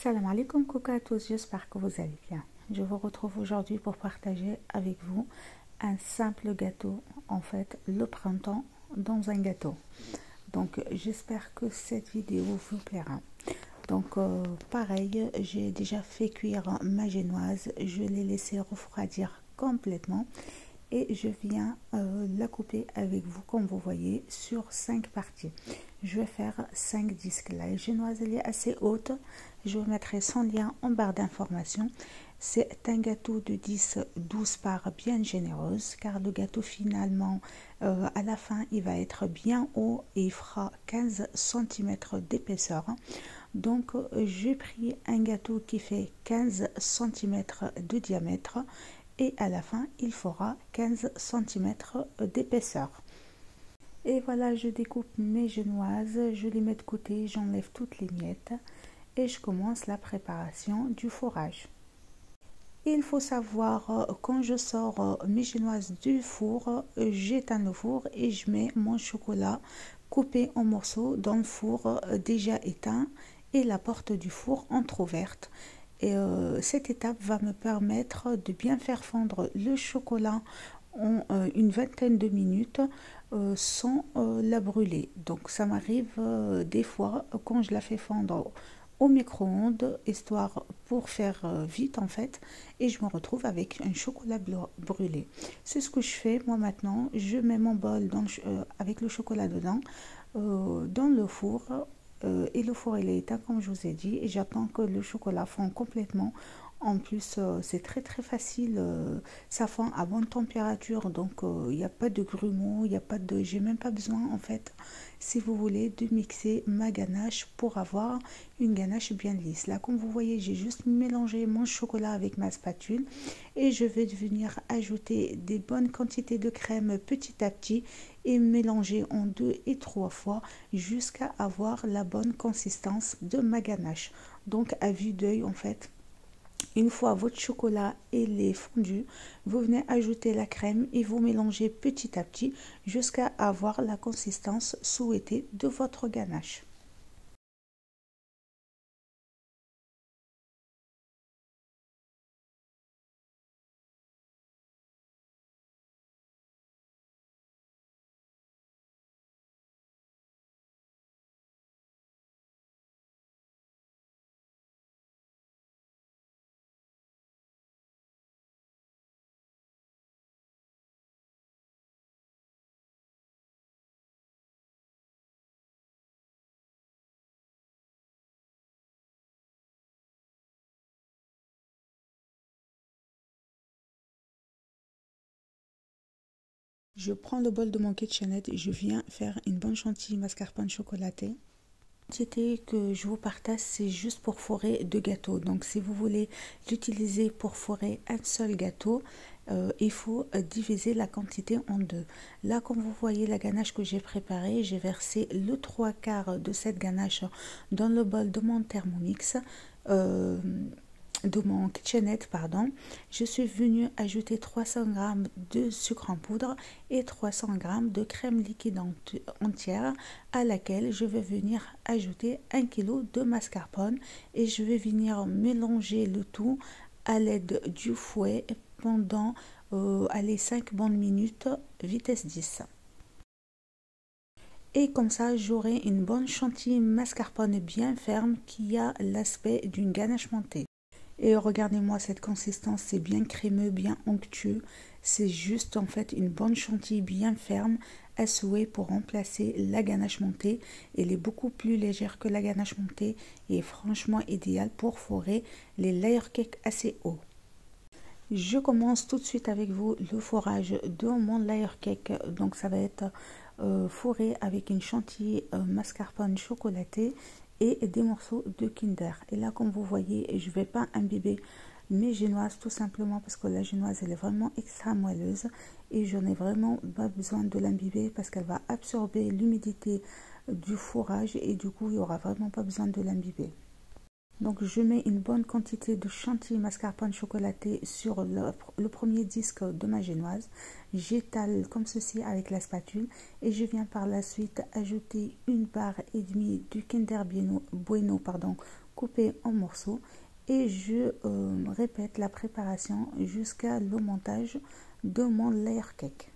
Salam alaikum, coucou à tous, j'espère que vous allez bien. Je vous retrouve aujourd'hui pour partager avec vous un simple gâteau, en fait le printemps dans un gâteau. Donc j'espère que cette vidéo vous plaira. Donc pareil, j'ai déjà fait cuire ma génoise, je l'ai laissée refroidir complètement et je viens la couper avec vous comme vous voyez sur 5 parties. Je vais faire 5 disques. La génoise elle est assez haute, je vous mettrai son lien en barre d'informations. C'est un gâteau de 10-12 parts bien généreuse car le gâteau finalement à la fin il va être bien haut et il fera 15 cm d'épaisseur. Donc j'ai pris un gâteau qui fait 15 cm de diamètre et à la fin il fera 15 cm d'épaisseur. Et voilà, je découpe mes génoises, je les mets de côté, j'enlève toutes les miettes et je commence la préparation du fourrage. Il faut savoir, quand je sors mes génoises du four, j'éteins le four et je mets mon chocolat coupé en morceaux dans le four déjà éteint et la porte du four entrouverte. Et cette étape va me permettre de bien faire fondre le chocolat en une vingtaine de minutes sans la brûler. Donc ça m'arrive des fois quand je la fais fondre au micro-ondes, histoire pour faire vite en fait, et je me retrouve avec un chocolat brûlé. C'est ce que je fais moi maintenant. Je mets mon bol avec le chocolat dedans dans le four et le four il est éteint comme je vous ai dit et j'attends que le chocolat fond complètement. En plus c'est très facile, ça fond à bonne température, donc il n'y a pas de grumeaux, il n'y a pas de, j'ai même pas besoin en fait, si vous voulez, de mixer ma ganache pour avoir une ganache bien lisse. Là comme vous voyez, j'ai juste mélangé mon chocolat avec ma spatule et je vais venir ajouter des bonnes quantités de crème petit à petit et mélanger en 2 et 3 fois jusqu'à avoir la bonne consistance de ma ganache. Donc à vue d'œil en fait, une fois votre chocolat est fondu, vous venez ajouter la crème et vous mélangez petit à petit jusqu'à avoir la consistance souhaitée de votre ganache. Je prends le bol de mon KitchenAid et je viens faire une bonne chantilly mascarpone chocolatée. La quantité que je vous partage, c'est juste pour fourrer 2 gâteaux. Donc si vous voulez l'utiliser pour fourrer un seul gâteau, il faut diviser la quantité en 2. Là, comme vous voyez la ganache que j'ai préparée, j'ai versé le 3/4 de cette ganache dans le bol de mon Thermomix. De mon KitchenAid, pardon. Je suis venue ajouter 300 g de sucre en poudre et 300 g de crème liquide entière à laquelle je vais venir ajouter 1 kg de mascarpone et je vais venir mélanger le tout à l'aide du fouet pendant allez, 5 bonnes minutes vitesse 10. Et comme ça, j'aurai une bonne chantilly mascarpone bien ferme qui a l'aspect d'une ganache montée. Et regardez-moi cette consistance, c'est bien crémeux, bien onctueux. C'est juste en fait une bonne chantilly bien ferme à souhait pour remplacer la ganache montée. Elle est beaucoup plus légère que la ganache montée et est franchement idéale pour fourrer les layer cakes assez hauts. Je commence tout de suite avec vous le fourrage de mon layer cake. Donc ça va être fourré avec une chantilly mascarpone chocolatée et des morceaux de Kinder. Et là comme vous voyez, je ne vais pas imbiber mes génoises tout simplement parce que la génoise elle est vraiment extra moelleuse et je n'ai vraiment pas besoin de l'imbiber parce qu'elle va absorber l'humidité du fourrage et du coup il n'y aura vraiment pas besoin de l'imbiber. Donc je mets une bonne quantité de chantilly mascarpone chocolaté sur le premier disque de ma génoise. J'étale comme ceci avec la spatule et je viens par la suite ajouter 1,5 barre de Kinder Bueno coupé en morceaux et je répète la préparation jusqu'à le montage de mon layer cake.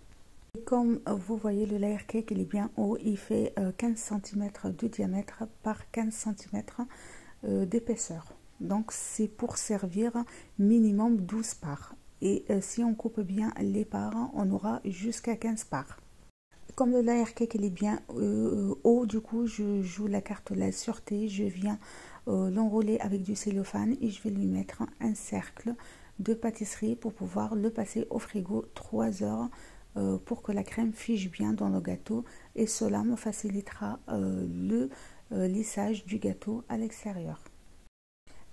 Et comme vous voyez, le layer cake il est bien haut, il fait 15 cm de diamètre par 15 cm d'épaisseur. Donc c'est pour servir minimum 12 parts. Et si on coupe bien les parts, on aura jusqu'à 15 parts. Comme le layer cake il est bien haut, du coup je joue la carte de la sûreté. Je viens l'enrouler avec du cellophane et je vais lui mettre un cercle de pâtisserie pour pouvoir le passer au frigo 3 heures pour que la crème fige bien dans le gâteau, et cela me facilitera le lissage du gâteau à l'extérieur.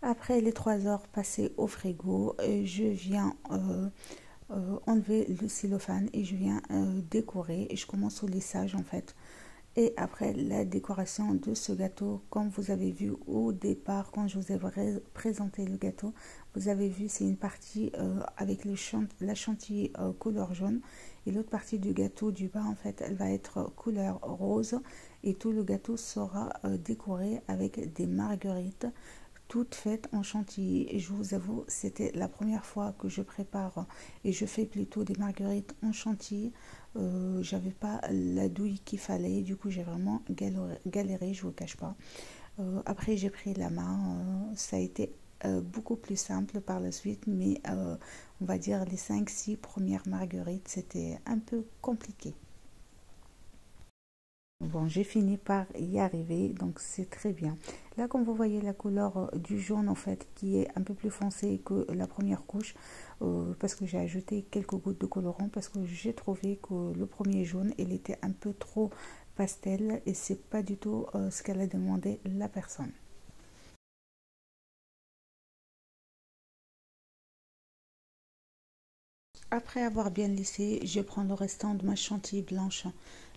Après les 3 heures passées au frigo, je viens enlever le cellophane et je viens décorer, et je commence au lissage en fait. Et après la décoration de ce gâteau, comme vous avez vu au départ quand je vous ai présenté le gâteau, vous avez vu c'est une partie avec la chantilly couleur jaune, et l'autre partie du gâteau du bas en fait elle va être couleur rose, et tout le gâteau sera décoré avec des marguerites toutes faites en chantilly. Et je vous avoue, c'était la première fois que je prépare et je fais plutôt des marguerites en chantilly. J'avais pas la douille qu'il fallait, du coup j'ai vraiment galéré, je vous cache pas. Après j'ai pris la main, ça a été beaucoup plus simple par la suite, mais on va dire les 5-6 premières marguerites c'était un peu compliqué. Bon, j'ai fini par y arriver, donc c'est très bien. Là, comme vous voyez la couleur du jaune en fait, qui est un peu plus foncée que la première couche, parce que j'ai ajouté quelques gouttes de colorant, parce que j'ai trouvé que le premier jaune, il était un peu trop pastel, et c'est pas du tout ce qu'elle a demandé la personne. Après avoir bien lissé, je prends le restant de ma chantilly blanche.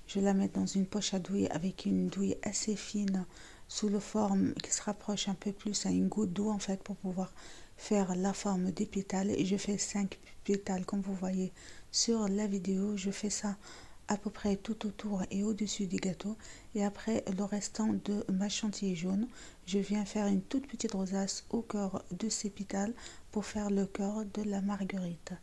Je la mets dans une poche à douille avec une douille assez fine sous la forme qui se rapproche un peu plus à une goutte d'eau en fait, pour pouvoir faire la forme des pétales. Et je fais 5 pétales comme vous voyez sur la vidéo. Je fais ça à peu près tout autour et au-dessus du gâteau. Et après le restant de ma chantilly jaune, je viens faire une toute petite rosace au cœur de ces pétales pour faire le cœur de la marguerite.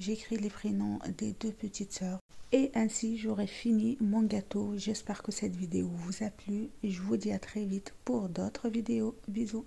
J'écris les prénoms des deux petites sœurs. Et ainsi j'aurai fini mon gâteau. J'espère que cette vidéo vous a plu et je vous dis à très vite pour d'autres vidéos. Bisous.